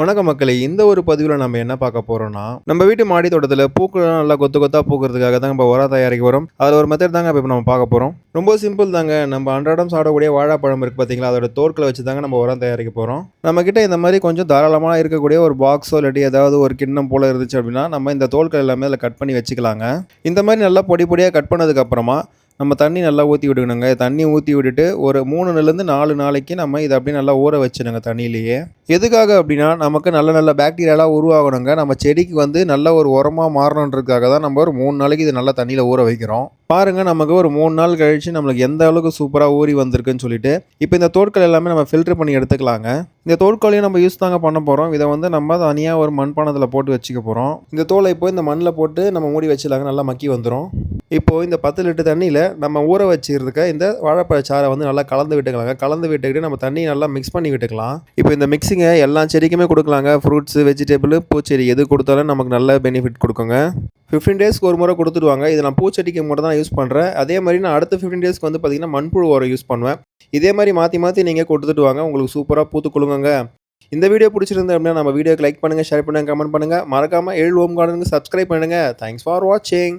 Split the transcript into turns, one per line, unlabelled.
வணக்கம் மக்களே, இந்த ஒரு பதிவில் நம்ம என்ன பார்க்க போறோம்னா, நம்ம வீட்டு மாடி தோட்டத்தில் பூக்கள்லாம் நல்லா கொத்து கொத்தா பூக்கிறதுக்காக தான் நம்ம உரம் தயாரிக்க போகிறோம். அதில் ஒரு மெத்தட் தாங்க இப்போ நம்ம பார்க்க போகிறோம். ரொம்ப சிம்பிள் தாங்க. நம்ம அன்றாடம் சாப்பிடக்கூடிய வாழைப்பழம் இருக்குது பார்த்தீங்களா, அதோட தோற்களை வச்சு தாங்க நம்ம உரம் தயாரிக்க போகிறோம். நம்மக்கிட்ட இந்த மாதிரி கொஞ்சம் தாராளமாக இருக்கக்கூடிய ஒரு பாக்ஸோ இல்லாட்டி ஏதாவது ஒரு கிண்ணம் போல் இருந்துச்சு அப்படின்னா, நம்ம இந்த தோல்கள் எல்லாமே அதில் கட் பண்ணி வச்சுக்கலாங்க. இந்த மாதிரி நல்லா பொடி பொடியாக கட் பண்ணதுக்கப்புறமா நம்ம தண்ணி நல்லா ஊற்றி விட்டுக்கணுங்க. தண்ணி ஊற்றி விட்டுட்டு ஒரு 3லேருந்து 4 நாளைக்கு நம்ம இதை அப்படியே நல்லா ஊற வச்சுடுங்க தண்ணியிலேயே. எதுக்காக அப்படின்னா, நமக்கு நல்ல நல்ல பாக்டீரியாலாம் உருவாகணுங்க. நம்ம செடிக்கு வந்து நல்ல ஒரு உரமாக மாறணுன்றதுக்காக தான் நம்ம ஒரு 3 நாளைக்கு இது நல்லா தண்ணியில் ஊற வைக்கிறோம். பாருங்கள், நமக்கு ஒரு 3 நாள் கழித்து நம்மளுக்கு எந்த அளவுக்கு சூப்பராக ஊறி வந்திருக்குன்னு சொல்லிட்டு, இப்போ இந்த தோட்கள் எல்லாமே நம்ம ஃபில்டர் பண்ணி எடுத்துக்கலாங்க. இந்த தோட்களையும் நம்ம யூஸ் தாங்க பண்ண போகிறோம். இதை வந்து நம்ம தனியாக ஒரு மண்பானத்தில் போட்டு வச்சுக்க போகிறோம். இந்த தோலை இப்போ இந்த மண்ணில் போட்டு நம்ம மூடி வச்சிடலாங்க. நல்லா மக்கி வந்துடும். இப்போது இந்த 10 லிட்டர் தண்ணியில் நம்ம ஊற வச்சிருக்க இந்த வாழைப்பழச்சாறை வந்து நல்லா கலந்து விட்டுக்கலாங்க. கலந்து விட்டுக்கிட்டு நம்ம தண்ணி நல்லா மிக்ஸ் பண்ணி விட்டுக்கலாம். இப்போ இந்த மிக்ஸிங்கை எல்லா செடிக்குமே கொடுக்கலாங்க. ஃப்ரூட்ஸு, வெஜிடபிள், பூச்செடி எது கொடுத்தாலும் நமக்கு நல்ல பெனிஃபிட் கொடுக்குங்க. 15 டேஸ்க்கு ஒரு முறை கொடுத்துடுவாங்க. இதை நான் பூச்செடிக்கு மட்டும் தான் யூஸ் பண்ணுறேன். அதே மாதிரி நான் அடுத்த 15 டேஸ்க்கு வந்து பார்த்திங்கன்னா மண்புழு உரம் யூஸ் பண்ணுவேன். இதே மாதிரி மாற்றி மாற்றி நீங்கள் கொடுத்துட்டு வாங்க. உங்களுக்கு சூப்பராக பூத்து குலுங்குங்க. இந்த வீடியோ பிடிச்சிருந்து அப்படின்னா நம்ம வீடியோக்கு லைக் பண்ணுங்கள், ஷேர் பண்ணுங்கள், கமெண்ட் பண்ணுங்கள். மறக்காமல் 7 ஓம் கார்டனுக்கு சப்ஸ்கிரைப் பண்ணுங்கள். தேங்க்ஸ் ஃபார் வாட்சிங்.